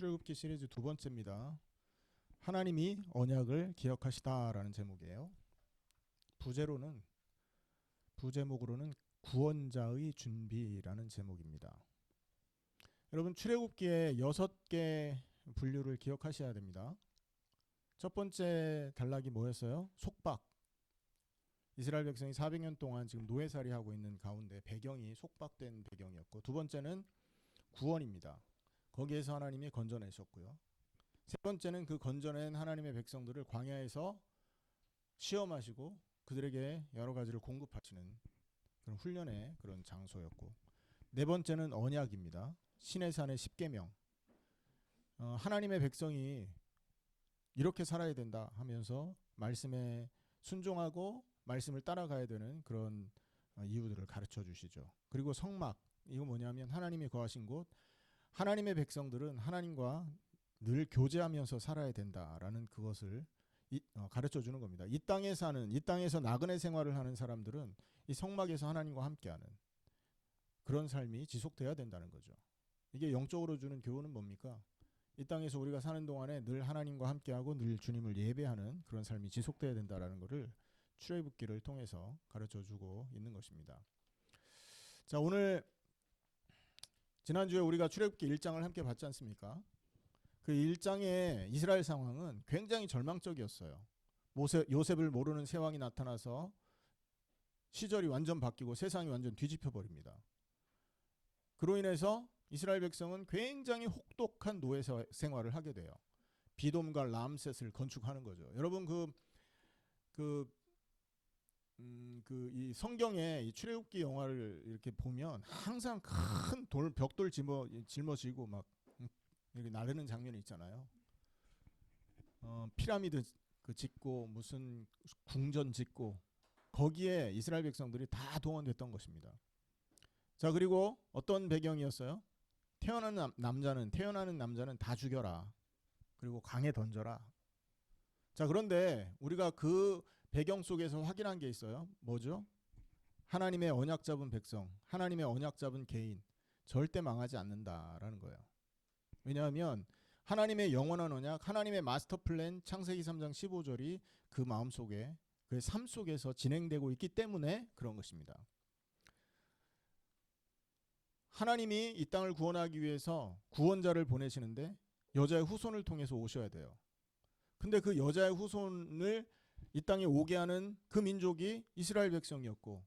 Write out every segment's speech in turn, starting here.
출애굽기 시리즈 두 번째입니다. 하나님이 언약을 기억하시다라는 제목이에요. 부제목으로는 구원자의 준비라는 제목입니다. 여러분, 출애굽기에 6개 분류를 기억하셔야 됩니다. 첫 번째 단락이 뭐였어요? 속박. 이스라엘 백성이 400년 동안 지금 노예살이 하고 있는 가운데 배경이 속박된 배경이었고, 두 번째는 구원입니다. 거기에서 하나님이 건져내셨고요. 세 번째는 그 건져낸 하나님의 백성들을 광야에서 시험하시고 그들에게 여러 가지를 공급하시는 그런 훈련의 그런 장소였고, 네 번째는 언약입니다. 시내산의 10계명. 하나님의 백성이 이렇게 살아야 된다 하면서 말씀에 순종하고 말씀을 따라가야 되는 그런 이유들을 가르쳐 주시죠. 그리고 성막, 이거 뭐냐면 하나님이 거하신 곳, 하나님의 백성들은 하나님과 늘 교제하면서 살아야 된다라는 그것을 가르쳐 주는 겁니다. 이 땅에서 나그네 생활을 하는 사람들은 이 성막에서 하나님과 함께하는 그런 삶이 지속돼야 된다는 거죠. 이게 영적으로 주는 교훈은 뭡니까? 이 땅에서 우리가 사는 동안에 늘 하나님과 함께하고 늘 주님을 예배하는 그런 삶이 지속돼야 된다는 것을 출애굽기를 통해서 가르쳐 주고 있는 것입니다. 자, 오늘 지난주에 우리가 출애굽기 1장을 함께 봤지 않습니까? 그 1장의 이스라엘 상황은 굉장히 절망적이었어요. 요셉을 모르는 새 왕이 나타나서 시절이 완전 바뀌고 세상이 완전 뒤집혀 버립니다. 그로 인해서 이스라엘 백성은 굉장히 혹독한 노예 생활을 하게 돼요. 비돔과 람셋을 건축하는 거죠. 여러분 이 성경에 이 출애굽기 영화를 이렇게 보면 항상 큰 벽돌 짊어지고 막 이렇게 나르는 장면이 있잖아요. 피라미드 짓고 무슨 궁전 짓고 거기에 이스라엘 백성들이 다 동원됐던 것입니다. 자, 그리고 어떤 배경이었어요? 태어나는 남자는 다 죽여라. 그리고 강에 던져라. 자, 그런데 우리가 그 배경 속에서 확인한 게 있어요. 뭐죠? 하나님의 언약 잡은 백성, 하나님의 언약 잡은 개인 절대 망하지 않는다라는 거예요. 왜냐하면 하나님의 영원한 언약, 하나님의 마스터 플랜 창세기 3장 15절이 그 마음속에, 그 삶 속에서 진행되고 있기 때문에 그런 것입니다. 하나님이 이 땅을 구원하기 위해서 구원자를 보내시는데 여자의 후손을 통해서 오셔야 돼요. 근데 그 여자의 후손을 이 땅에 오게 하는 그 민족이 이스라엘 백성이었고,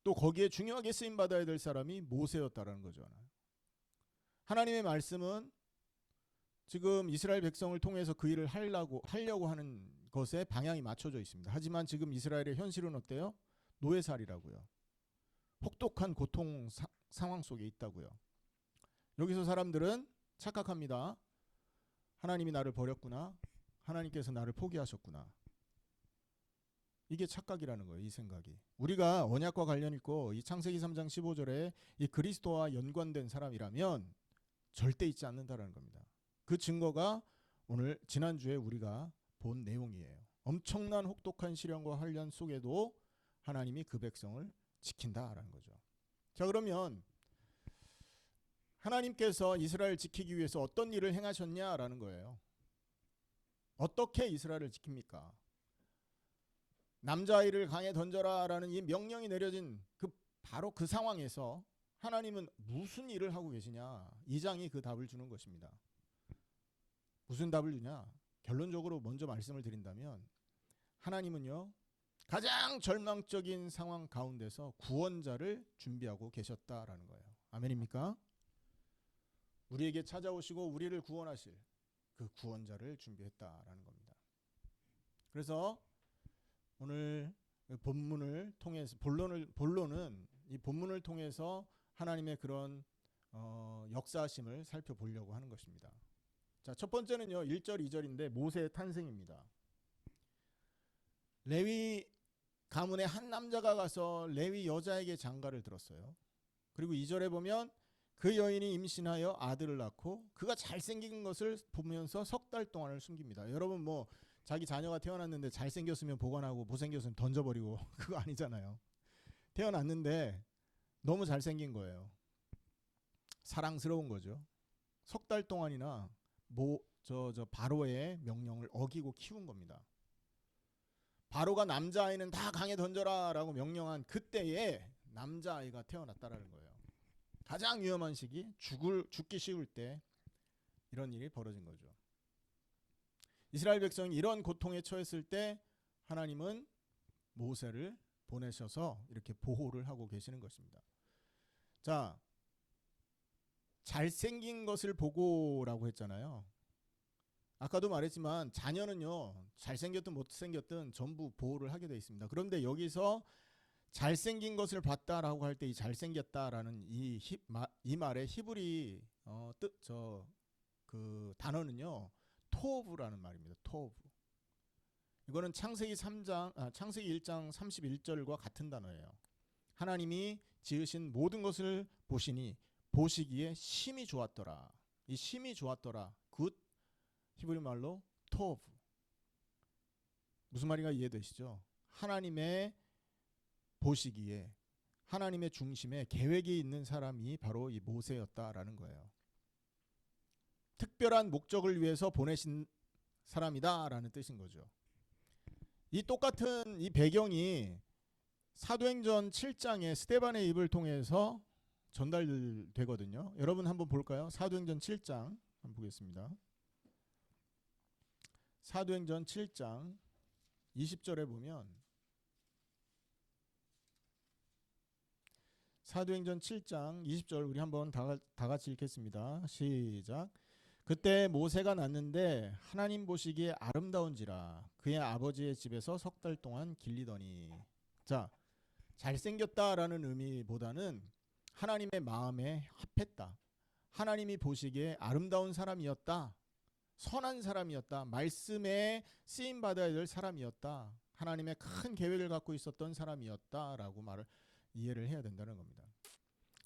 또 거기에 중요하게 쓰임 받아야 될 사람이 모세였다라는 거죠. 하나님의 말씀은 지금 이스라엘 백성을 통해서 그 일을 하려고 하는 것에 방향이 맞춰져 있습니다. 하지만 지금 이스라엘의 현실은 어때요? 노예살이라고요. 혹독한 고통 상황 속에 있다고요. 여기서 사람들은 착각합니다. 하나님이 나를 버렸구나. 하나님께서 나를 포기하셨구나. 이게 착각이라는 거예요. 이 생각이. 우리가 언약과 관련 있고 이 창세기 3장 15절에 이 그리스도와 연관된 사람이라면 절대 잊지 않는다라는 겁니다. 그 증거가 오늘 지난주에 우리가 본 내용이에요. 엄청난 혹독한 시련과 환련 속에도 하나님이 그 백성을 지킨다라는 거죠. 자, 그러면 하나님께서 이스라엘을 지키기 위해서 어떤 일을 행하셨냐라는 거예요. 어떻게 이스라엘을 지킵니까? 남자아이를 강에 던져라라는 이 명령이 내려진 바로 그 상황에서 하나님은 무슨 일을 하고 계시냐? 2장이 그 답을 주는 것입니다. 무슨 답을 주냐? 결론적으로 먼저 말씀을 드린다면 하나님은요, 가장 절망적인 상황 가운데서 구원자를 준비하고 계셨다라는 거예요. 아멘입니까? 우리에게 찾아오시고 우리를 구원하실 그 구원자를 준비했다라는 겁니다. 그래서 오늘 본문을 통해서 본론은 이 본문을 통해서 하나님의 그런 역사하심을 살펴보려고 하는 것입니다. 자, 첫 번째는요, 1절 2절인데 모세의 탄생입니다. 레위 가문의 한 남자가 가서 레위 여자에게 장가를 들었어요. 그리고 2절에 보면 그 여인이 임신하여 아들을 낳고 그가 잘생긴 것을 보면서 석 달 동안을 숨깁니다. 여러분 뭐 자기 자녀가 태어났는데 잘생겼으면 보관하고 못생겼으면 던져버리고 그거 아니잖아요. 태어났는데 너무 잘생긴 거예요. 사랑스러운 거죠. 석 달 동안이나 바로의 명령을 어기고 키운 겁니다. 바로가 남자아이는 다 강에 던져라라고 명령한 그때에 남자아이가 태어났다라는 거예요. 가장 위험한 시기, 죽기 쉬울 때 이런 일이 벌어진 거죠. 이스라엘 백성이 이런 고통에 처했을 때 하나님은 모세를 보내셔서 이렇게 보호를 하고 계시는 것입니다. 자, 잘생긴 것을 보고라고 했잖아요. 아까도 말했지만 자녀는요, 잘생겼든 못생겼든 전부 보호를 하게 되어 있습니다. 그런데 여기서 잘생긴 것을 봤다라고 할 때 이 잘생겼다라는 이 말의 히브리 그 단어는요, 토브라는 말입니다. 토브. 이거는 창세기 1장 31절과 같은 단어예요. 하나님이 지으신 모든 것을 보시니 보시기에 심히 좋았더라. 이 심히 좋았더라. 굿 히브리 말로 토브. 무슨 말인가 이해되시죠? 하나님의 보시기에 하나님의 중심에 계획이 있는 사람이 바로 이 모세였다라는 거예요. 특별한 목적을 위해서 보내신 사람이다라는 뜻인 거죠. 이 똑같은 이 배경이 사도행전 7장의 스데반의 입을 통해서 전달되거든요. 여러분 한번 볼까요? 사도행전 7장 한번 보겠습니다. 사도행전 7장 20절에 보면 사도행전 7장 20절 우리 한번 다 같이 읽겠습니다. 시작. 그때 모세가 났는데 하나님 보시기에 아름다운지라 그의 아버지의 집에서 석 달 동안 길리더니. 자, 잘생겼다라는 의미보다는 하나님의 마음에 합했다. 하나님이 보시기에 아름다운 사람이었다. 선한 사람이었다. 말씀에 쓰임 받아야 될 사람이었다. 하나님의 큰 계획을 갖고 있었던 사람이었다라고 이해를 해야 된다는 겁니다.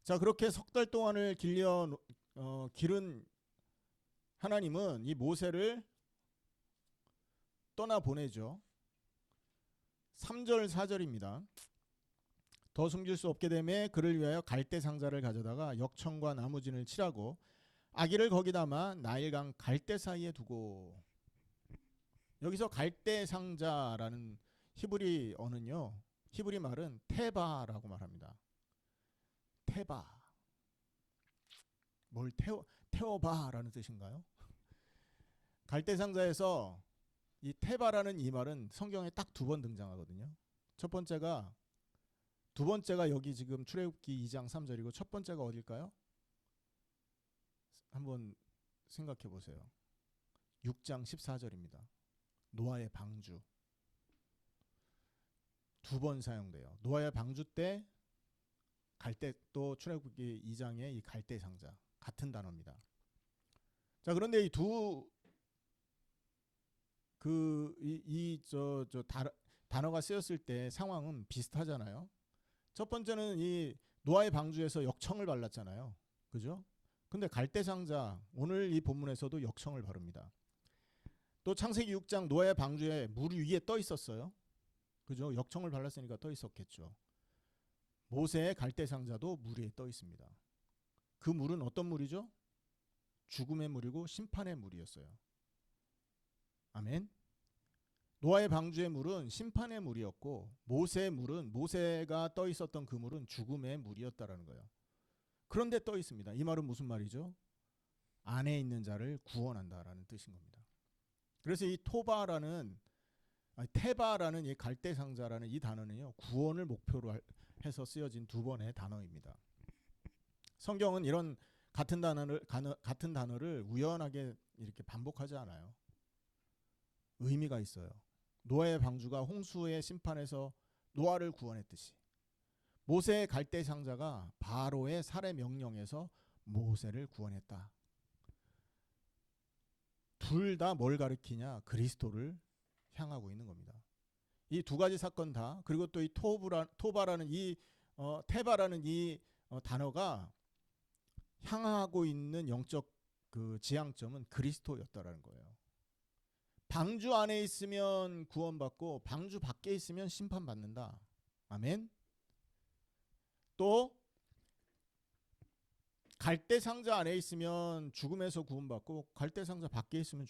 자, 그렇게 석 달 동안을 기른 하나님은 이 모세를 떠나 보내죠. 3절 4절입니다. 더 숨길 수 없게 되매 그를 위하여 갈대 상자를 가져다가 역청과 나무진을 칠하고 아기를 거기 담아 나일강 갈대 사이에 두고. 여기서 갈대 상자라는 히브리 어는요, 히브리 말은 테바라고 말합니다. 테바. 뭘 태워봐라는 뜻인가요? 갈대 상자에서 이 테바라는 이 말은 성경에 딱 2번 등장하거든요. 두 번째가 여기 지금 출애굽기 2장 3절이고 첫 번째가 어딜까요? 한번 생각해 보세요. 6장 14절입니다. 노아의 방주. 2번 사용돼요. 노아의 방주 때 갈대, 또 출애굽기 2장의 이 갈대 상자 같은 단어입니다. 자, 그런데 단어가 쓰였을 때 상황은 비슷하잖아요. 첫 번째는 이 노아의 방주에서 역청을 발랐잖아요. 그죠? 근데 갈대 상자, 오늘 이 본문에서도 역청을 바릅니다. 또 창세기 6장 노아의 방주에 물 위에 떠 있었어요. 그죠? 역청을 발랐으니까 떠 있었겠죠. 모세의 갈대 상자도 물 위에 떠 있습니다. 그 물은 어떤 물이죠? 죽음의 물이고 심판의 물이었어요. 아멘. 노아의 방주의 물은 심판의 물이었고 모세의 물은, 모세가 떠 있었던 그 물은 죽음의 물이었다라는 거예요. 그런데 떠 있습니다. 이 말은 무슨 말이죠? 안에 있는 자를 구원한다라는 뜻인 겁니다. 그래서 이 테바라는 이 갈대 상자라는 이 단어는요, 구원을 목표로 해서 쓰여진 2번의 단어입니다. 성경은 이런 같은 단어를 우연하게 이렇게 반복하지 않아요. 의미가 있어요. 노아의 방주가 홍수의 심판에서 노아를 구원했듯이 모세의 갈대 상자가 바로의 살해 명령에서 모세를 구원했다. 둘 다 뭘 가리키냐? 그리스도를 향하고 있는 겁니다. 이 2가지 사건 다, 그리고 또 이 테바라는 이 단어가 향하고 있는 영적 그 지향점은 그리스도였다라는 거예요. 방주 안에 있으면 구원받고 방주 밖에 있으면 심판받는다. 아멘. 또 갈대 상자 안에 있으면 죽음에서 구원받고 갈대 상자 밖에 있으면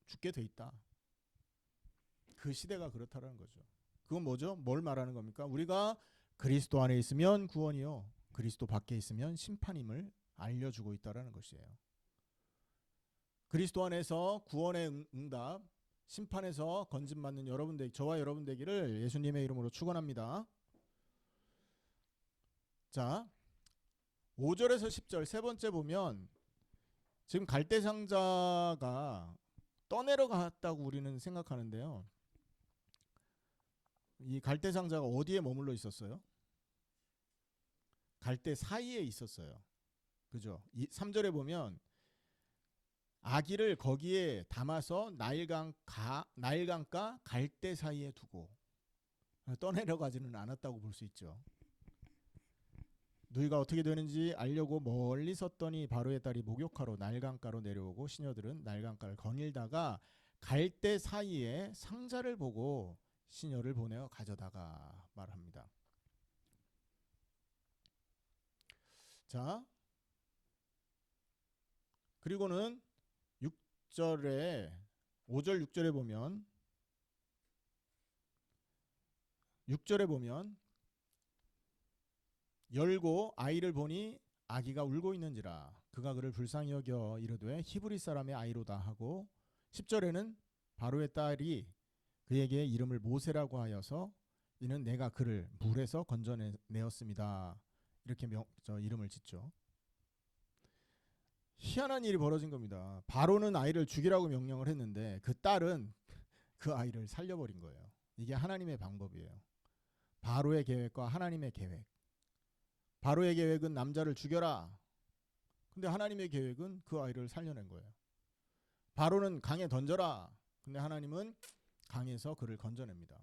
죽게 돼 있다. 그 시대가 그렇다라는 거죠. 그건 뭐죠? 뭘 말하는 겁니까? 우리가 그리스도 안에 있으면 구원이요, 그리스도 밖에 있으면 심판임을 알려주고 있다라는 것이에요. 그리스도 안에서 구원의 응답, 심판에서 건짐받는 저와 여러분 되기를 예수님의 이름으로 축원합니다. 자, 5절에서 10절 세 번째 보면 지금 갈대 상자가 떠내려갔다고 우리는 생각하는데요. 이 갈대 상자가 어디에 머물러 있었어요? 갈대 사이에 있었어요. 그죠? 3절에 보면 아기를 거기에 담아서 나일강가 갈대 사이에 두고 떠내려가지는 않았다고 볼 수 있죠. 누이가 어떻게 되는지 알려고 멀리 섰더니 바로의 딸이 목욕하러 나일강가로 내려오고 시녀들은 나일강가를 거닐다가 갈대 사이에 상자를 보고 시녀를 보내어 가져다가 말합니다. 자, 그리고는 5절 6절에 보면 6절에 보면 열고 아이를 보니 아기가 울고 있는지라 그가 그를 불쌍히 여겨 이르되 히브리 사람의 아이로다 하고 10절에는 바로의 딸이 그에게 이름을 모세라고 하여서 이는 내가 그를 물에서 건져내었습니다. 이렇게 이름을 짓죠. 희한한 일이 벌어진 겁니다. 바로는 아이를 죽이라고 명령을 했는데 그 딸은 그 아이를 살려버린 거예요. 이게 하나님의 방법이에요. 바로의 계획과 하나님의 계획. 바로의 계획은 남자를 죽여라. 근데 하나님의 계획은 그 아이를 살려낸 거예요. 바로는 강에 던져라. 근데 하나님은 강에서 그를 건져냅니다.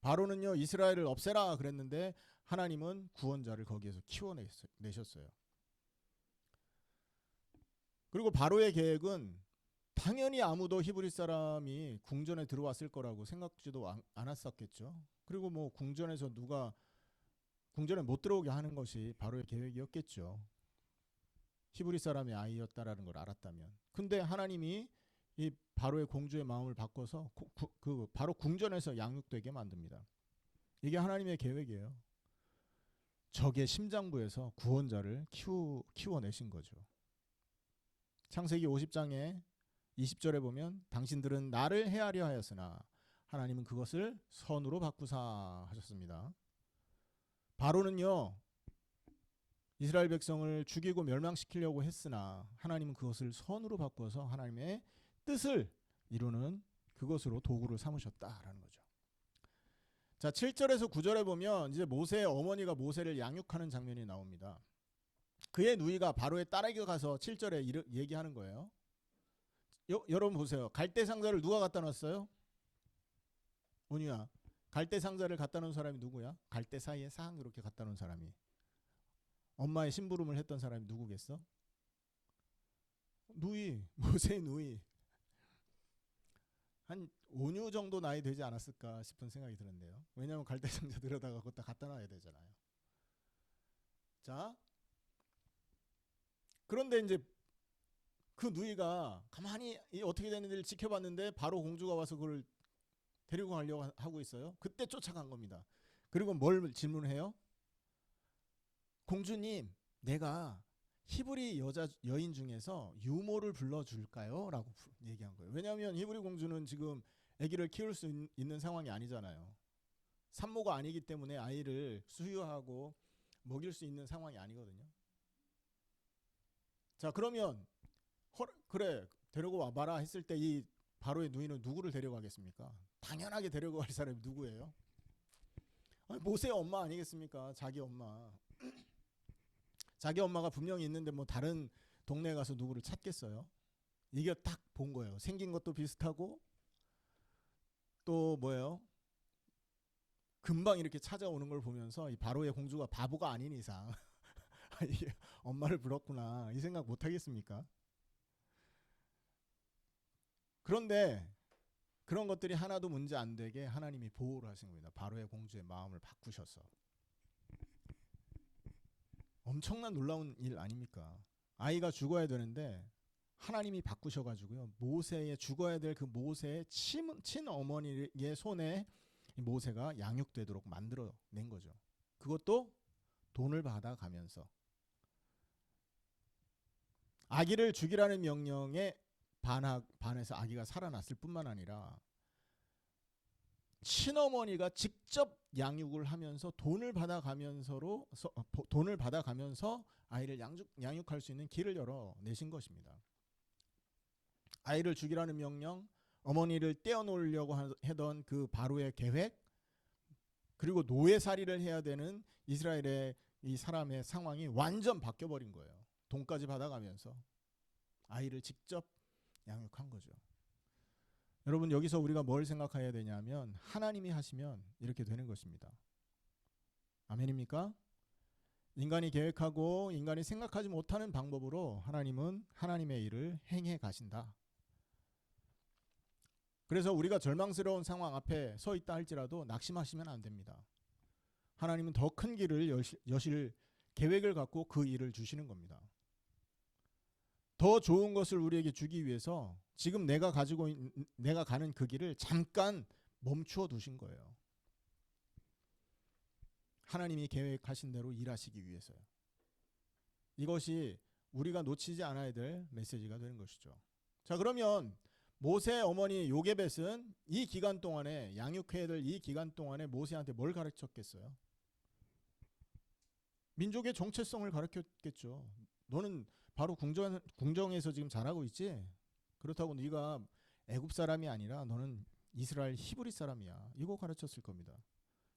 바로는요 이스라엘을 없애라 그랬는데 하나님은 구원자를 거기에서 키워내셨어요. 그리고 바로의 계획은 당연히 아무도 히브리 사람이 궁전에 들어왔을 거라고 생각지도 않았었겠죠. 그리고 뭐 궁전에서 누가 궁전에 못 들어오게 하는 것이 바로의 계획이었겠죠. 히브리 사람의 아이였다라는 걸 알았다면. 근데 하나님이 이 바로의 공주의 마음을 바꿔서 그 바로 궁전에서 양육되게 만듭니다. 이게 하나님의 계획이에요. 적의 심장부에서 구원자를 키워내신 거죠. 창세기 50장에 20절에 보면 당신들은 나를 해하려 하였으나 하나님은 그것을 선으로 바꾸사 하셨습니다. 바로는요 이스라엘 백성을 죽이고 멸망시키려고 했으나 하나님은 그것을 선으로 바꿔서 하나님의 뜻을 이루는 그것으로 도구를 삼으셨다라는 거죠. 자, 7절에서 9절에 보면 이제 모세의 어머니가 모세를 양육하는 장면이 나옵니다. 그의 누이가 바로의 딸에게 가서 7절에 얘기하는 거예요. 여러분 보세요. 갈대 상자를 누가 갖다 놨어요? 온유야. 갈대 상자를 갖다 놓은 사람이 누구야? 갈대 사이에 싹 이렇게 갖다 놓은 사람이. 엄마의 심부름을 했던 사람이 누구겠어? 누이, 모세의 누이. 한 5년 정도 나이 되지 않았을까 싶은 생각이 드는데요. 왜냐하면 갈대 상자 들여다가 거기다 갖다 놔야 되잖아요. 자, 그런데 이제 그 누이가 가만히 어떻게 되는지를 지켜봤는데 바로 공주가 와서 그걸 데리고 가려고 하고 있어요. 그때 쫓아간 겁니다. 그리고 뭘 질문해요? 공주님, 내가 히브리 여인 중에서 유모를 불러줄까요? 라고 얘기한 거예요. 왜냐하면 히브리 공주는 지금 아기를 키울 수 있는 상황이 아니잖아요. 산모가 아니기 때문에 아이를 수유하고 먹일 수 있는 상황이 아니거든요. 자, 그러면 그래 데리고 와봐라 했을 때 이 바로의 누이는 누구를 데려가겠습니까? 당연하게 데려갈 사람이 누구예요? 모세의 엄마 아니겠습니까? 자기 엄마. 자기 엄마가 분명히 있는데 뭐 다른 동네에 가서 누구를 찾겠어요? 이게 딱 본 거예요. 생긴 것도 비슷하고 또 뭐예요? 금방 이렇게 찾아오는 걸 보면서 이 바로의 공주가 바보가 아닌 이상 이게 엄마를 불렀구나 이 생각 못 하겠습니까? 그런데 그런 것들이 하나도 문제 안 되게 하나님이 보호를 하신 겁니다. 바로의 공주의 마음을 바꾸셔서. 엄청난 놀라운 일 아닙니까? 아이가 죽어야 되는데 하나님이 바꾸셔가지고요. 모세의 죽어야 될 그 모세의 친어머니의 손에 모세가 양육되도록 만들어낸 거죠. 그것도 돈을 받아가면서 아기를 죽이라는 명령에 반해서 아기가 살아났을 뿐만 아니라 친어머니가 직접 양육을 하면서 돈을 받아가면서 아이를 양육할 수 있는 길을 열어내신 것입니다. 아이를 죽이라는 명령, 어머니를 떼어놓으려고 하던 그 바로의 계획, 그리고 노예살이를 해야 되는 이스라엘의 이 사람의 상황이 완전 바뀌어버린 거예요. 돈까지 받아가면서 아이를 직접 양육한 거죠. 여러분, 여기서 우리가 뭘 생각해야 되냐면 하나님이 하시면 이렇게 되는 것입니다. 아멘입니까? 인간이 계획하고 인간이 생각하지 못하는 방법으로 하나님은 하나님의 일을 행해 가신다. 그래서 우리가 절망스러운 상황 앞에 서 있다 할지라도 낙심하시면 안 됩니다. 하나님은 더 큰 길을 여실 계획을 갖고 그 일을 주시는 겁니다. 더 좋은 것을 우리에게 주기 위해서 지금 내가 가는 그 길을 잠깐 멈추어 두신 거예요. 하나님이 계획하신 대로 일하시기 위해서요. 이것이 우리가 놓치지 않아야 될 메시지가 되는 것이죠. 자, 그러면 모세 어머니 요게벳은 이 기간 동안에 양육해야 될 이 기간 동안에 모세한테 뭘 가르쳤겠어요? 민족의 정체성을 가르쳤겠죠. 너는 바로 궁정에서 지금 자라고 있지? 그렇다고 네가 애굽 사람이 아니라 너는 이스라엘 히브리 사람이야. 이거 가르쳤을 겁니다.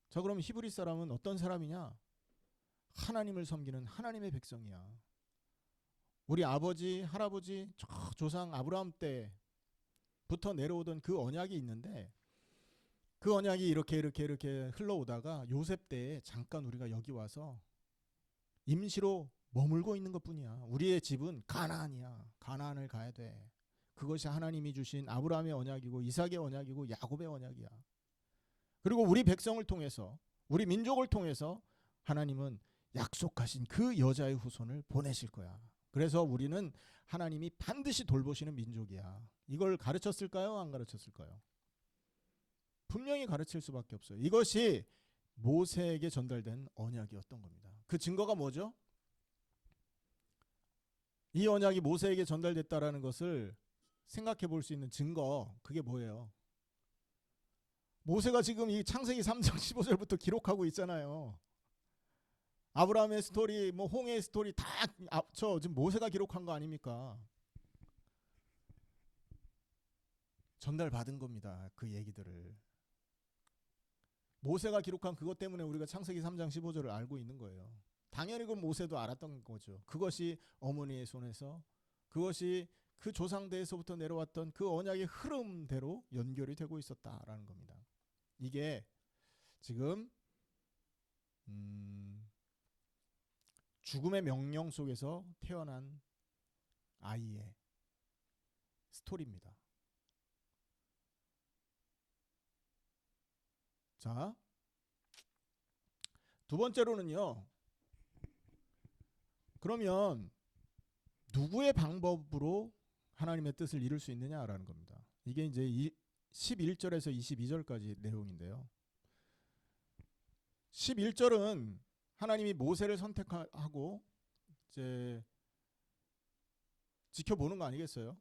자, 그럼 히브리 사람은 어떤 사람이냐? 하나님을 섬기는 하나님의 백성이야. 우리 아버지, 할아버지, 조상 아브라함 때부터 내려오던 그 언약이 있는데 그 언약이 이렇게 흘러오다가 요셉 때에 잠깐 우리가 여기 와서 임시로 머물고 있는 것뿐이야. 우리의 집은 가나안이야. 가나안을 가야 돼. 그것이 하나님이 주신 아브라함의 언약이고 이삭의 언약이고 야곱의 언약이야. 그리고 우리 백성을 통해서 우리 민족을 통해서 하나님은 약속하신 그 여자의 후손을 보내실 거야. 그래서 우리는 하나님이 반드시 돌보시는 민족이야. 이걸 가르쳤을까요? 안 가르쳤을까요? 분명히 가르칠 수밖에 없어요. 이것이 모세에게 전달된 언약이었던 겁니다. 그 증거가 뭐죠? 이 언약이 모세에게 전달됐다라는 것을 생각해 볼 수 있는 증거, 그게 뭐예요? 모세가 지금 이 창세기 3장 15절부터 기록하고 있잖아요. 아브라함의 스토리, 뭐 홍해의 스토리 다 지금 모세가 기록한 거 아닙니까? 전달받은 겁니다. 그 얘기들을. 모세가 기록한 그것 때문에 우리가 창세기 3장 15절을 알고 있는 거예요. 당연히 그 모세도 알았던 거죠. 그것이 어머니의 손에서, 그것이 그 조상대에서부터 내려왔던 그 언약의 흐름대로 연결이 되고 있었다라는 겁니다. 이게 지금 죽음의 명령 속에서 태어난 아이의 스토리입니다. 자, 두 번째로는요. 그러면 누구의 방법으로 하나님의 뜻을 이룰 수 있느냐라는 겁니다. 이게 이제 11절에서 22절까지 내용인데요. 11절은 하나님이 모세를 선택하고 이제 지켜보는 거 아니겠어요?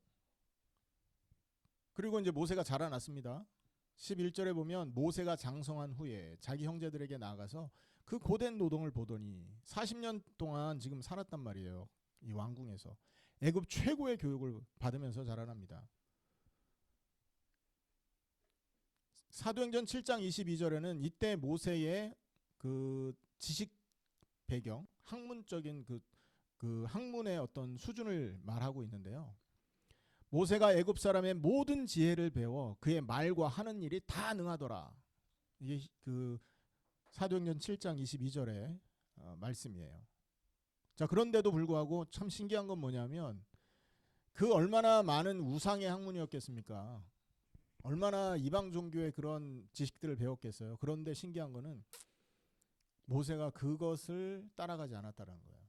그리고 이제 모세가 자라났습니다. 11절에 보면 모세가 장성한 후에 자기 형제들에게 나가서 그 고된 노동을 보더니 40년 동안 지금 살았단 말이에요. 이 왕궁에서 애굽 최고의 교육을 받으면서 자라납니다. 사도행전 7장 22절에는 이때 모세의 그 지식 배경, 학문적인 그 학문의 어떤 수준을 말하고 있는데요. 모세가 애굽 사람의 모든 지혜를 배워 그의 말과 하는 일이 다 능하더라. 이게 그 사도행전 7장 22절의 말씀이에요. 자, 그런데도 불구하고 참 신기한 건 뭐냐면 그 얼마나 많은 우상의 학문이었겠습니까? 얼마나 이방 종교의 그런 지식들을 배웠겠어요. 그런데 신기한 거는 모세가 그것을 따라가지 않았다는 거예요.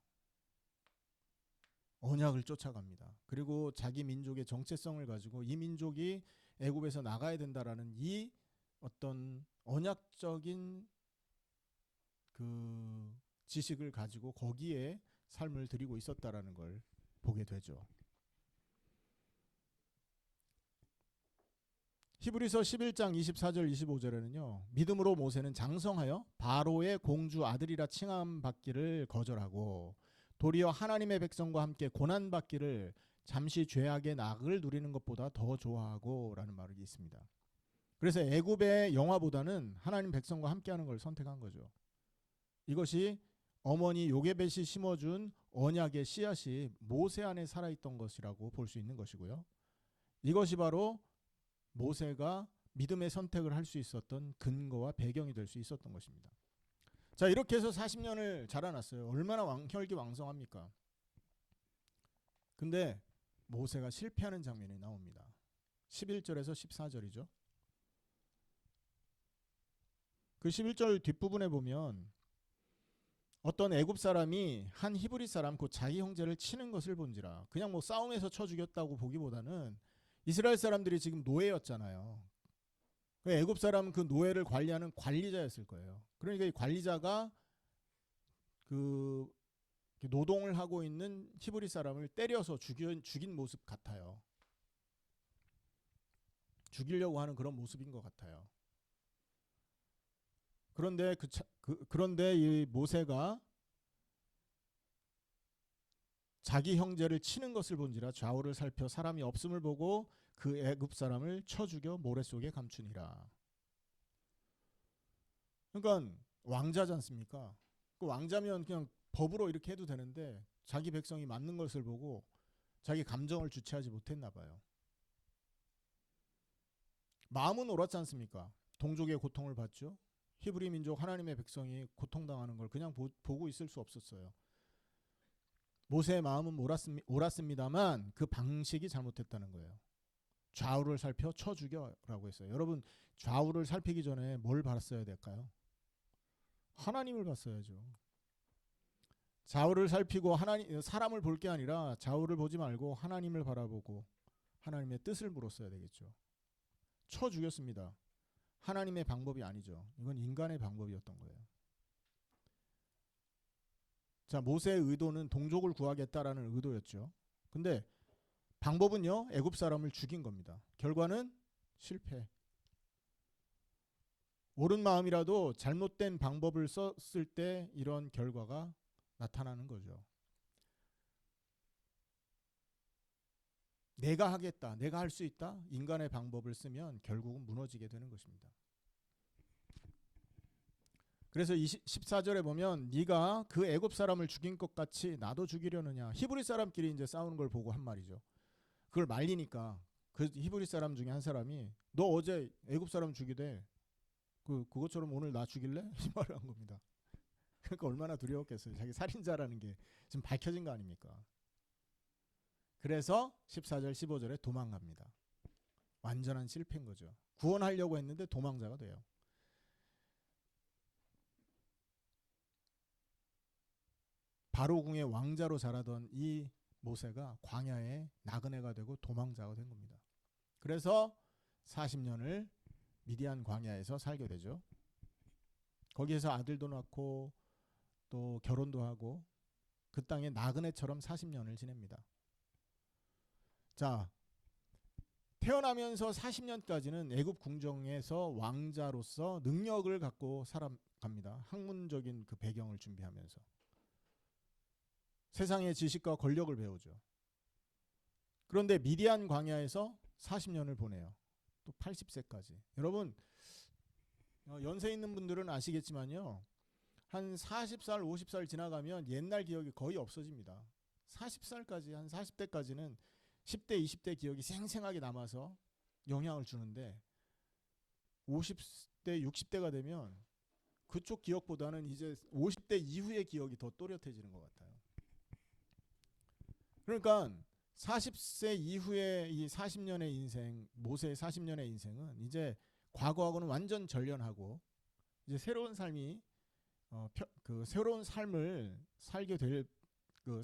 언약을 쫓아갑니다. 그리고 자기 민족의 정체성을 가지고 이 민족이 애굽에서 나가야 된다라는 이 어떤 언약적인 그 지식을 가지고 거기에 삶을 드리고 있었다라는 걸 보게 되죠. 히브리서 11장 24절 25절에는요. 믿음으로 모세는 장성하여 바로의 공주 아들이라 칭함 받기를 거절하고 도리어 하나님의 백성과 함께 고난 받기를 잠시 죄악의 낙을 누리는 것보다 더 좋아하고 라는 말이 있습니다. 그래서 애굽의 영화보다는 하나님 백성과 함께하는 걸 선택한 거죠. 이것이 어머니 요게벳이 심어준 언약의 씨앗이 모세 안에 살아있던 것이라고 볼 수 있는 것이고요. 이것이 바로 모세가 믿음의 선택을 할 수 있었던 근거와 배경이 될 수 있었던 것입니다. 자, 이렇게 해서 40년을 자라났어요. 얼마나 혈기왕성합니까? 근데 모세가 실패하는 장면이 나옵니다. 11절에서 14절이죠. 그 11절 뒷부분에 보면 어떤 애굽 사람이 한 히브리 사람 곧 자기 형제를 치는 것을 본지라. 그냥 뭐 싸움에서 쳐 죽였다고 보기보다는 이스라엘 사람들이 지금 노예였잖아요. 애굽 사람은 그 노예를 관리하는 관리자였을 거예요. 그러니까 이 관리자가 그 노동을 하고 있는 히브리 사람을 때려서 죽인 모습 같아요. 죽이려고 하는 그런 모습인 것 같아요. 그런데 이 모세가 자기 형제를 치는 것을 본지라 좌우를 살펴 사람이 없음을 보고 그 애굽 사람을 쳐 죽여 모래 속에 감추니라. 그러니까 왕자지 않습니까? 그 왕자면 그냥 법으로 이렇게 해도 되는데 자기 백성이 맞는 것을 보고 자기 감정을 주체하지 못했나 봐요. 마음은 옳았지 않습니까? 동족의 고통을 봤죠. 히브리 민족 하나님의 백성이 고통당하는 걸 그냥 보고 있을 수 없었어요. 모세의 마음은 옳았습니다만 그 방식이 잘못됐다는 거예요. 좌우를 살펴 쳐 죽여라고 했어요. 여러분, 좌우를 살피기 전에 뭘 봤어야 될까요? 하나님을 봤어야죠. 좌우를 살피고 사람을 볼 게 아니라 좌우를 보지 말고 하나님을 바라보고 하나님의 뜻을 물었어야 되겠죠. 쳐 죽였습니다. 하나님의 방법이 아니죠. 이건 인간의 방법이었던 거예요. 자, 모세의 의도는 동족을 구하겠다라는 의도였죠. 근데 방법은요, 애굽 사람을 죽인 겁니다. 결과는 실패. 옳은 마음이라도 잘못된 방법을 썼을 때 이런 결과가 나타나는 거죠. 내가 하겠다, 내가 할 수 있다, 인간의 방법을 쓰면 결국은 무너지게 되는 것입니다. 그래서 14절에 보면 네가 그 애굽 사람을 죽인 것 같이 나도 죽이려느냐. 히브리 사람끼리 이제 싸우는 걸 보고 한 말이죠. 그걸 말리니까 그 히브리 사람 중에 한 사람이 너 어제 애굽 사람 죽이대. 그것처럼 오늘 나 죽일래? 이 말을 한 겁니다. 그러니까 얼마나 두려웠겠어요. 자기 살인자라는 게 지금 밝혀진 거 아닙니까? 그래서 14절 15절에 도망갑니다. 완전한 실패인 거죠. 구원하려고 했는데 도망자가 돼요. 바로궁의 왕자로 자라던 이 모세가 광야에 나그네가 되고 도망자가 된 겁니다. 그래서 40년을 미디안 광야에서 살게 되죠. 거기에서 아들도 낳고 또 결혼도 하고 그 땅에 나그네처럼 40년을 지냅니다. 자, 태어나면서 40년까지는 애굽 궁정에서 왕자로서 능력을 갖고 살아갑니다. 학문적인 그 배경을 준비하면서 세상의 지식과 권력을 배우죠. 그런데 미디안 광야에서 40년을 보내요. 또 80세까지. 여러분, 연세 있는 분들은 아시겠지만요. 한 40살, 50살 지나가면 옛날 기억이 거의 없어집니다. 40살까지, 한 40대까지는 10대, 20대 기억이 생생하게 남아서 영향을 주는데 50대, 60대가 되면 그쪽 기억보다는 이제 50대 이후의 기억이 더 또렷해지는 것 같아요. 그러니까 40세 이후의 이 40년의 인생, 모세의 40년의 인생은 이제 과거하고는 완전 절연하고 이제 새로운 삶이 그 새로운 삶을 살게 될 그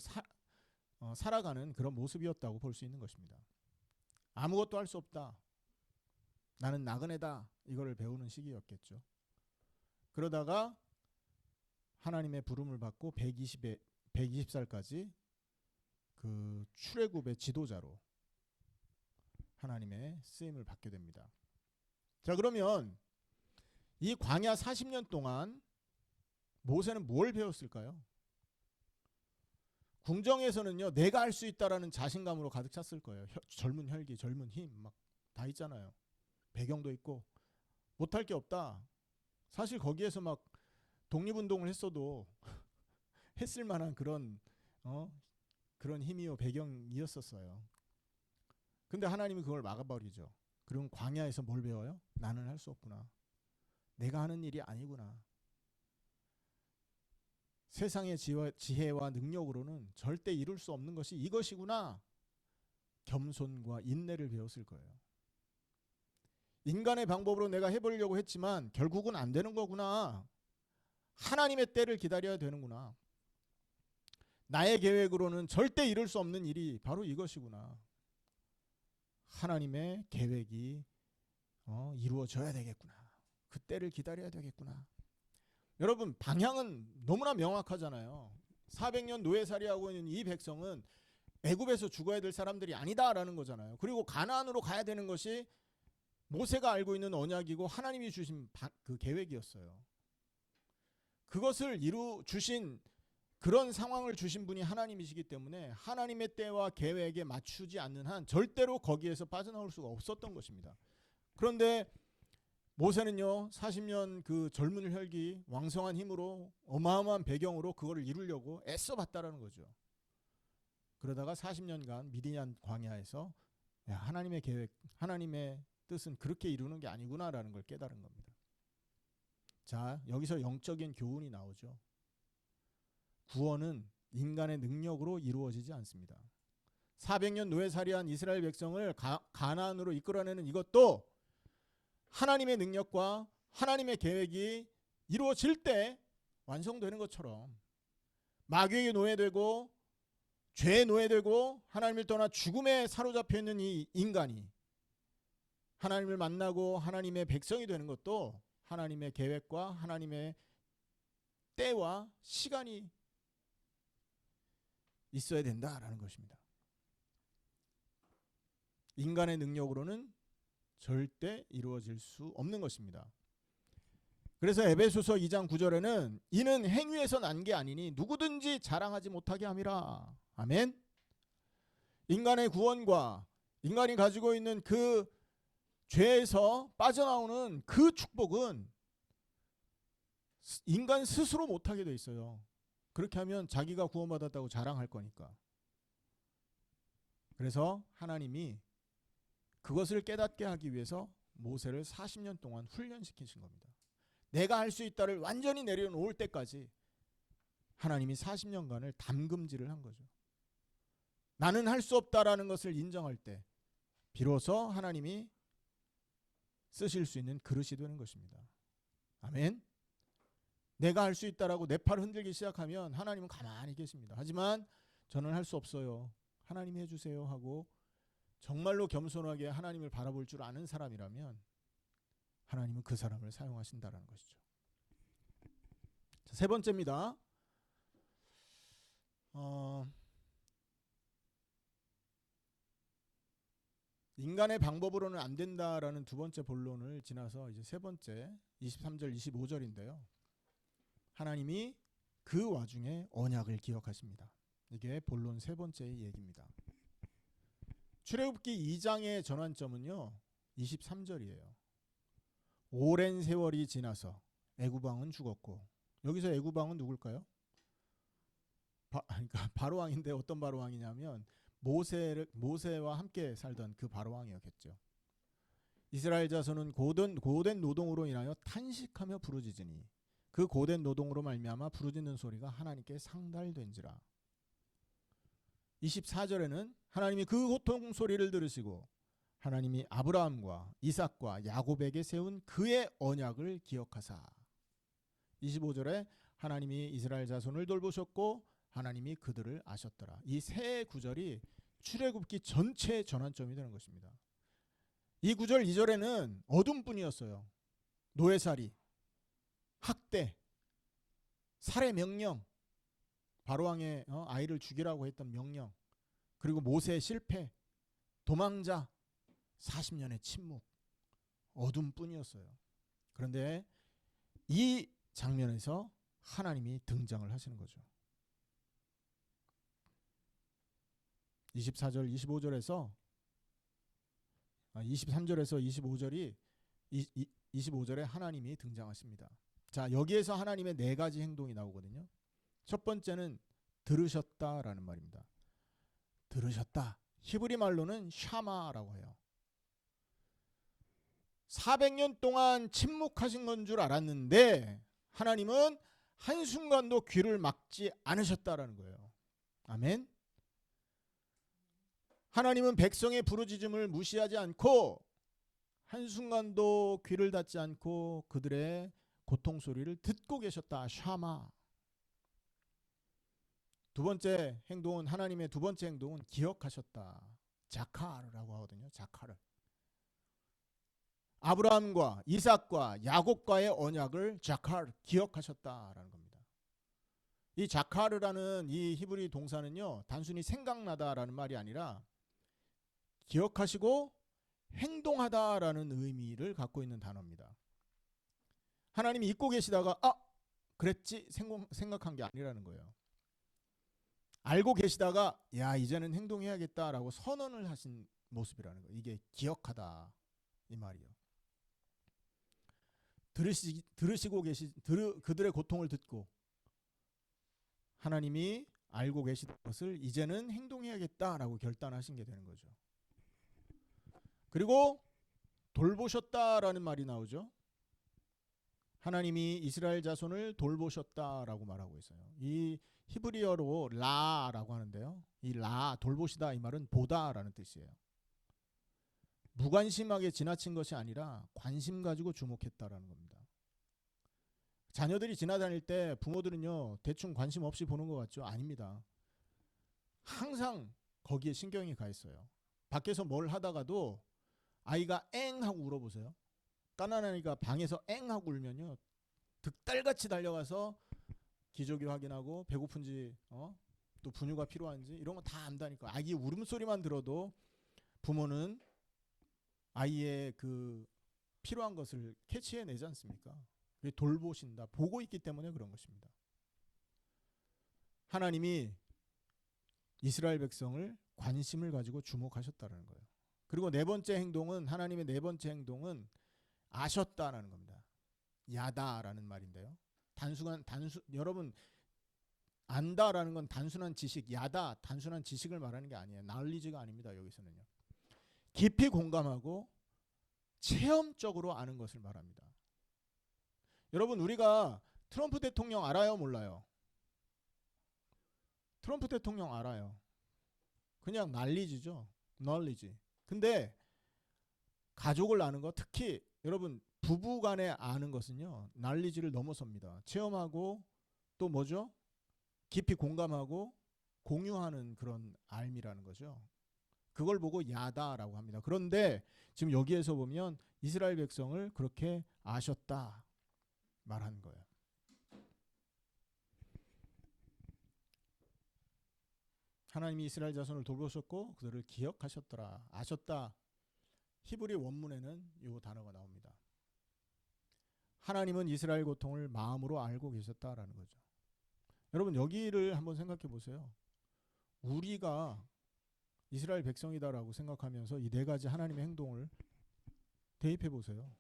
살아가는 그런 모습이었다고 볼 수 있는 것입니다. 아무것도 할 수 없다. 나는 나그네다. 이거를 배우는 시기였겠죠. 그러다가 하나님의 부름을 받고 120살까지 그 출애굽의 지도자로 하나님의 쓰임을 받게 됩니다. 자, 그러면 이 광야 40년 동안 모세는 뭘 배웠을까요? 궁정에서는요, 내가 할 수 있다라는 자신감으로 가득 찼을 거예요. 젊은 혈기, 젊은 힘 막 다 있잖아요. 배경도 있고 못할 게 없다. 사실 거기에서 막 독립운동을 했어도 했을 만한 그런 힘이요 배경이었었어요. 근데 하나님이 그걸 막아버리죠. 그럼 광야에서 뭘 배워요? 나는 할 수 없구나. 내가 하는 일이 아니구나. 세상의 지혜와 능력으로는 절대 이룰 수 없는 것이 이것이구나. 겸손과 인내를 배웠을 거예요. 인간의 방법으로 내가 해보려고 했지만 결국은 안 되는 거구나. 하나님의 때를 기다려야 되는구나. 나의 계획으로는 절대 이룰 수 없는 일이 바로 이것이구나. 하나님의 계획이 이루어져야 되겠구나. 그 때를 기다려야 되겠구나. 여러분, 방향은 너무나 명확하잖아요. 400년 노예살이하고 있는 이 백성은 애굽에서 죽어야 될 사람들이 아니다라는 거잖아요. 그리고 가나안으로 가야 되는 것이 모세가 알고 있는 언약이고 하나님이 주신 그 계획이었어요. 그것을 주신 그런 상황을 주신 분이 하나님이시기 때문에 하나님의 때와 계획에 맞추지 않는 한 절대로 거기에서 빠져나올 수가 없었던 것입니다. 그런데 모세는요, 40년 그 젊은 혈기, 왕성한 힘으로 어마어마한 배경으로 그거를 이루려고 애써 봤다라는 거죠. 그러다가 40년간 미디안 광야에서 하나님의 계획, 하나님의 뜻은 그렇게 이루는 게 아니구나라는 걸 깨달은 겁니다. 자, 여기서 영적인 교훈이 나오죠. 구원은 인간의 능력으로 이루어지지 않습니다. 400년 노예살이한 이스라엘 백성을 가나안으로 이끌어내는 이것도 하나님의 능력과 하나님의 계획이 이루어질 때 완성되는 것처럼 마귀에게 노예되고 죄에 노예되고 하나님을 떠나 죽음에 사로잡혀 있는 이 인간이 하나님을 만나고 하나님의 백성이 되는 것도 하나님의 계획과 하나님의 때와 시간이 있어야 된다라는 것입니다. 인간의 능력으로는 절대 이루어질 수 없는 것입니다. 그래서 에베소서 2장 9절에는 이는 행위에서 난 게 아니니 누구든지 자랑하지 못하게 함이라. 아멘. 인간의 구원과 인간이 가지고 있는 그 죄에서 빠져나오는 그 축복은 인간 스스로 못하게 돼 있어요. 그렇게 하면 자기가 구원받았다고 자랑할 거니까. 그래서 하나님이 그것을 깨닫게 하기 위해서 모세를 40년 동안 훈련시키신 겁니다. 내가 할 수 있다를 완전히 내려놓을 때까지 하나님이 40년간을 담금질을 한 거죠. 나는 할 수 없다라는 것을 인정할 때 비로소 하나님이 쓰실 수 있는 그릇이 되는 것입니다. 아멘. 내가 할 수 있다라고 내 팔 흔들기 시작하면 하나님은 가만히 계십니다. 하지만 저는 할 수 없어요. 하나님이 해주세요 하고 정말로 겸손하게 하나님을 바라볼 줄 아는 사람이라면 하나님은 그 사람을 사용하신다라는 것이죠. 자, 세 번째입니다. 인간의 방법으로는 안 된다라는 두 번째 본론을 지나서 이제 세 번째 23절 25절인데요. 하나님이 그 와중에 언약을 기억하십니다. 이게 본론 세 번째의 얘기입니다. 출애굽기 2장의 전환점은요. 23절이에요. 오랜 세월이 지나서 애굽 왕은 죽었고 여기서 애굽 왕은 누굴까요? 그러니까 바로 왕인데 어떤 바로 왕이냐면 모세와 함께 살던 그 바로 왕이었겠죠. 이스라엘 자손은 고된 노동으로 인하여 탄식하며 부르짖으니 그 고된 노동으로 말미암아 부르짖는 소리가 하나님께 상달된지라. 24절에는 하나님이 그 고통 소리를 들으시고 하나님이 아브라함과 이삭과 야곱에게 세운 그의 언약을 기억하사. 25절에 하나님이 이스라엘 자손을 돌보셨고 하나님이 그들을 아셨더라. 이 세 구절이 출애굽기 전체의 전환점이 되는 것입니다. 이 구절 2절에는 어둠뿐이었어요. 노예살이, 학대, 살해 명령, 바로왕의 아이를 죽이라고 했던 명령, 그리고 모세의 실패, 도망자, 40년의 침묵, 어둠뿐이었어요. 그런데 이 장면에서 하나님이 등장을 하시는 거죠. 24절, 25절에서 23절에서 25절에 하나님이 등장하십니다. 자, 여기에서 하나님의 네 가지 행동이 나오거든요. 첫 번째는 들으셨다라는 말입니다. 들으셨다. 히브리 말로는 샤마라고 해요. 400년 동안 침묵하신 건 줄 알았는데 하나님은 한순간도 귀를 막지 않으셨다라는 거예요. 아멘. 하나님은 백성의 부르짖음을 무시하지 않고 한순간도 귀를 닫지 않고 그들의 고통 소리를 듣고 계셨다. 샤마. 두 번째 행동은, 하나님의 두 번째 행동은 기억하셨다. 자카르라고 하거든요. 자카르. 아브라함과 이삭과 야곱과의 언약을 자카르, 기억하셨다라는 겁니다. 이 자카르라는 이 히브리 동사는요, 단순히 생각나다라는 말이 아니라 기억하시고 행동하다라는 의미를 갖고 있는 단어입니다. 하나님이 잊고 계시다가 그랬지 생각한 게 아니라는 거예요. 알고 계시다가 야, 이제는 행동해야겠다라고 선언을 하신 모습이라는 거예요. 이게 기억하다 이 말이요. 들으시고 그들의 고통을 듣고 하나님이 알고 계시던 것을 이제는 행동해야겠다라고 결단하신 게 되는 거죠. 그리고 돌보셨다라는 말이 나오죠. 하나님이 이스라엘 자손을 돌보셨다라고 말하고 있어요. 이 히브리어로 라라고 하는데요. 이 라, 돌보시다, 이 말은 보다라는 뜻이에요. 무관심하게 지나친 것이 아니라 관심 가지고 주목했다라는 겁니다. 자녀들이 지나다닐 때 부모들은요, 대충 관심 없이 보는 것 같죠? 아닙니다. 항상 거기에 신경이 가 있어요. 밖에서 뭘 하다가도 아이가 엥 하고 울어보세요. 까난아이가 방에서 엥 하고 울면요, 득달같이 달려가서 기저귀 확인하고 배고픈지 또 분유가 필요한지 이런 거 다 안다니까. 아기 울음소리만 들어도 부모는 아이의 그 필요한 것을 캐치해내지 않습니까? 돌보신다, 보고 있기 때문에 그런 것입니다. 하나님이 이스라엘 백성을 관심을 가지고 주목하셨다는 거예요. 그리고 네 번째 행동은, 하나님의 네 번째 행동은 아셨다라는 겁니다. 야다라는 말인데요. 여러분, 안다라는 건 단순한 지식, 야다 단순한 지식을 말하는 게 아니에요. knowledge가 아닙니다. 여기서는요. 깊이 공감하고 체험적으로 아는 것을 말합니다. 여러분, 우리가 트럼프 대통령 알아요, 몰라요? 트럼프 대통령 알아요. 그냥 knowledge죠. knowledge. 근데 가족을 아는 거, 특히 여러분 부부 간에 아는 것은요, knowledge를 넘어섭니다. 체험하고 또 뭐죠? 깊이 공감하고 공유하는 그런 알미라는 거죠. 그걸 보고 야다라고 합니다. 그런데 지금 여기에서 보면 이스라엘 백성을 그렇게 아셨다 말하는 거예요. 하나님이 이스라엘 자손을 돌보셨고 그들을 기억하셨더라. 아셨다. 히브리 원문에는 이 단어가 나옵니다. 하나님은 이스라엘 고통을 마음으로 알고 계셨다라는 거죠. 여러분, 여기를 한번 생각해 보세요. 우리가 이스라엘 백성이다라고 생각하면서 이 네 가지 하나님의 행동을 대입해 보세요.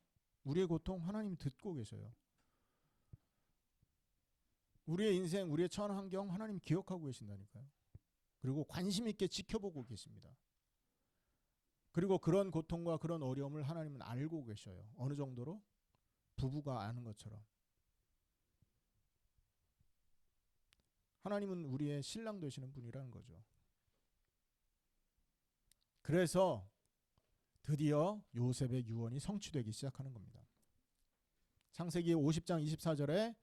우리의 고통 하나님이 듣고 계셔요. 우리의 인생, 우리의 처한 환경 하나님 기억하고 계신다니까요. 그리고 관심 있게 지켜보고 계십니다. 그리고 그런 고통과 그런 어려움을 하나님은 알고 계셔요. 어느 정도로? 부부가 아는 것처럼. 하나님은 우리의 신랑 되시는 분이라는 거죠. 그래서 드디어 요셉의 유언이 성취되기 시작하는 겁니다. 창세기 50장 24절에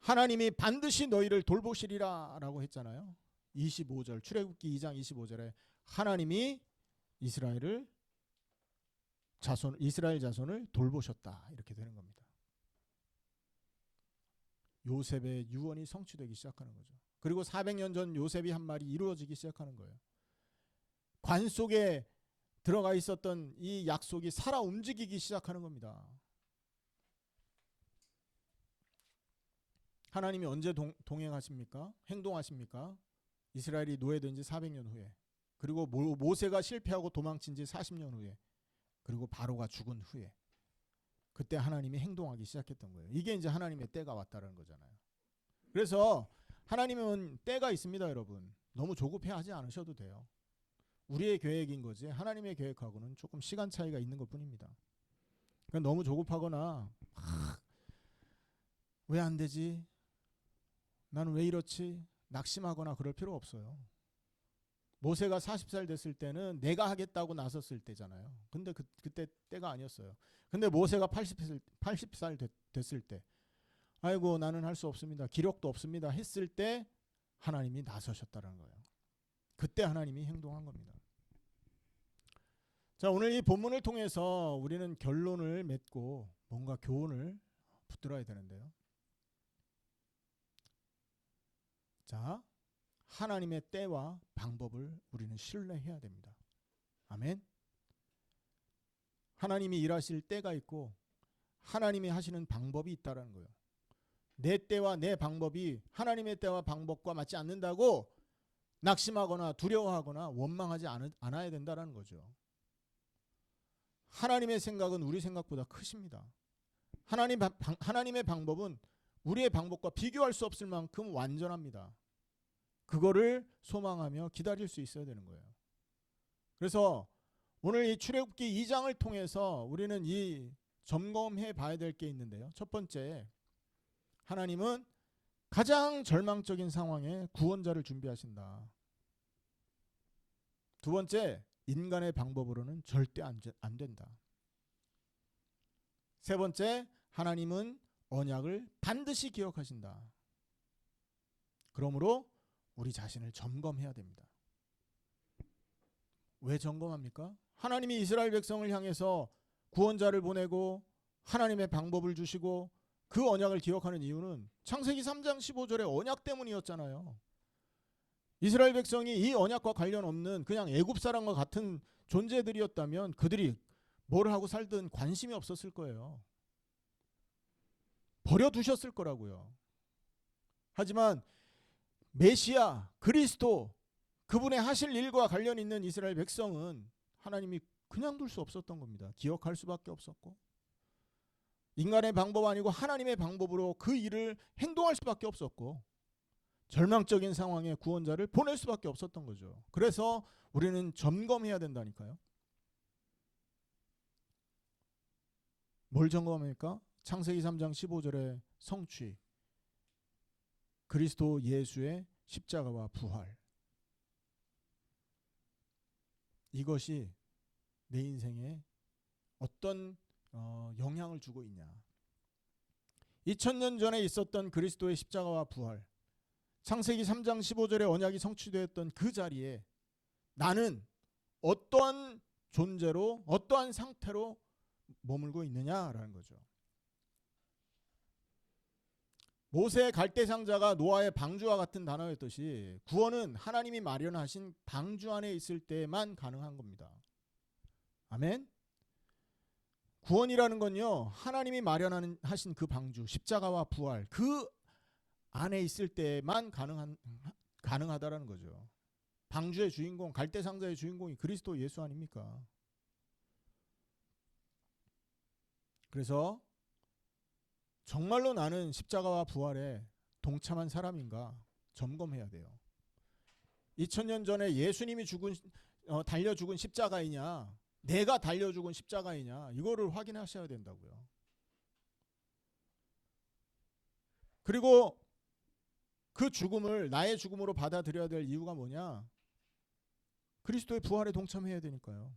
하나님이 반드시 너희를 돌보시리라 라고 했잖아요. 25절 출애굽기 2장 25절에 하나님이 이스라엘 자손을 돌보셨다 이렇게 되는 겁니다. 요셉의 유언이 성취되기 시작하는 거죠. 그리고 400년 전 요셉이 한 말이 이루어지기 시작하는 거예요. 관 속에 들어가 있었던 이 약속이 살아 움직이기 시작하는 겁니다. 하나님이 언제 동행하십니까? 행동하십니까? 이스라엘이 노예된 지 400년 후에, 그리고 모세가 실패하고 도망친 지 40년 후에, 그리고 바로가 죽은 후에, 그때 하나님이 행동하기 시작했던 거예요. 이게 이제 하나님의 때가 왔다는 거잖아요. 그래서 하나님은 때가 있습니다, 여러분. 너무 조급해하지 않으셔도 돼요. 우리의 계획인 거지 하나님의 계획하고는 조금 시간 차이가 있는 것뿐입니다. 그러니까 너무 조급하거나 왜 안 되지? 나는 왜 이렇지? 낙심하거나 그럴 필요 없어요. 모세가 40살 됐을 때는 내가 하겠다고 나섰을 때잖아요. 근데 그때 때가 아니었어요. 근데 모세가 80살 됐을 때, 아이고 나는 할 수 없습니다, 기력도 없습니다 했을 때 하나님이 나서셨다는 거예요. 그때 하나님이 행동한 겁니다. 자, 오늘 이 본문을 통해서 우리는 결론을 맺고 뭔가 교훈을 붙들어야 되는데요. 자, 하나님의 때와 방법을 우리는 신뢰해야 됩니다. 아멘. 하나님이 일하실 때가 있고 하나님이 하시는 방법이 있다는 거예요. 내 때와 내 방법이 하나님의 때와 방법과 맞지 않는다고 낙심하거나 두려워하거나 원망하지 않아야 된다는 거죠. 하나님의 생각은 우리 생각보다 크십니다. 하나님의 방법은 우리의 방법과 비교할 수 없을 만큼 완전합니다. 그거를 소망하며 기다릴 수 있어야 되는 거예요. 그래서 오늘 이 출애굽기 2장을 통해서 우리는 이 점검해 봐야 될 게 있는데요. 첫 번째, 하나님은 가장 절망적인 상황에 구원자를 준비하신다. 두 번째, 인간의 방법으로는 절대 안 된다. 세 번째, 하나님은 언약을 반드시 기억하신다. 그러므로 우리 자신을 점검해야 됩니다. 왜 점검합니까? 하나님이 이스라엘 백성을 향해서 구원자를 보내고 하나님의 방법을 주시고 그 언약을 기억하는 이유는 창세기 3장 15절의 언약 때문이었잖아요. 이스라엘 백성이 이 언약과 관련 없는 그냥 애굽 사람과 같은 존재들이었다면 그들이 뭘 하고 살든 관심이 없었을 거예요. 버려두셨을 거라고요. 하지만 메시아, 그리스도, 그분의 하실 일과 관련 있는 이스라엘 백성은 하나님이 그냥 둘 수 없었던 겁니다. 기억할 수밖에 없었고, 인간의 방법 아니고 하나님의 방법으로 그 일을 행동할 수밖에 없었고, 절망적인 상황에 구원자를 보낼 수밖에 없었던 거죠. 그래서 우리는 점검해야 된다니까요. 뭘 점검합니까? 창세기 3장 15절의 성취, 그리스도 예수의 십자가와 부활, 이것이 내 인생에 어떤 영향을 주고 있냐. 2000년 전에 있었던 그리스도의 십자가와 부활, 창세기 3장 15절의 언약이 성취되었던 그 자리에 나는 어떠한 존재로, 어떠한 상태로 머물고 있느냐라는 거죠. 모세의 갈대상자가 노아의 방주와 같은 단어였듯이 구원은 하나님이 마련하신 방주 안에 있을 때만 가능한 겁니다. 아멘. 구원이라는 건요, 하나님이 마련하신 그 방주, 십자가와 부활, 그 안에 있을 때만 가능하다라는 거죠. 방주의 주인공, 갈대상자의 주인공이 그리스도 예수 아닙니까? 그래서 정말로 나는 십자가와 부활에 동참한 사람인가 점검해야 돼요. 2000년 전에 예수님이 달려 죽은 십자가이냐, 내가 달려 죽은 십자가이냐, 이거를 확인하셔야 된다고요. 그리고 그 죽음을 나의 죽음으로 받아들여야 될 이유가 뭐냐? 그리스도의 부활에 동참해야 되니까요.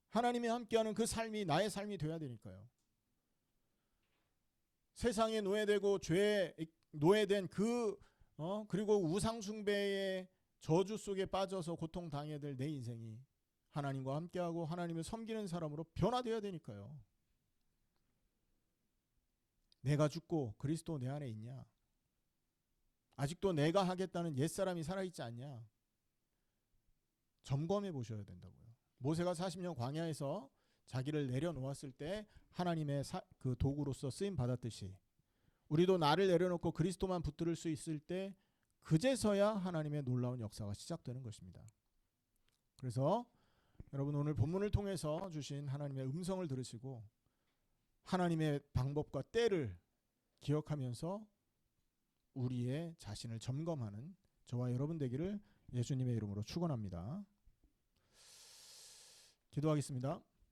하나님이 함께하는 그 삶이 나의 삶이 돼야 되니까요. 세상에 노예되고 죄에 노예된 그리고 우상 숭배의 저주 속에 빠져서 고통 당해야 될 내 인생이 하나님과 함께하고 하나님을 섬기는 사람으로 변화되어야 되니까요. 내가 죽고 그리스도 내 안에 있냐? 아직도 내가 하겠다는 옛사람이 살아있지 않냐? 점검해 보셔야 된다고요. 모세가 40년 광야에서 자기를 내려놓았을 때 하나님의 그 도구로서 쓰임 받았듯이 우리도 나를 내려놓고 그리스도만 붙들 수 있을 때 그제서야 하나님의 놀라운 역사가 시작되는 것입니다. 그래서 여러분 오늘 본문을 통해서 주신 하나님의 음성을 들으시고 하나님의 방법과 때를 기억하면서 우리의 자신을 점검하는 저와 여러분 되기를 예수님의 이름으로 축원합니다. 기도하겠습니다.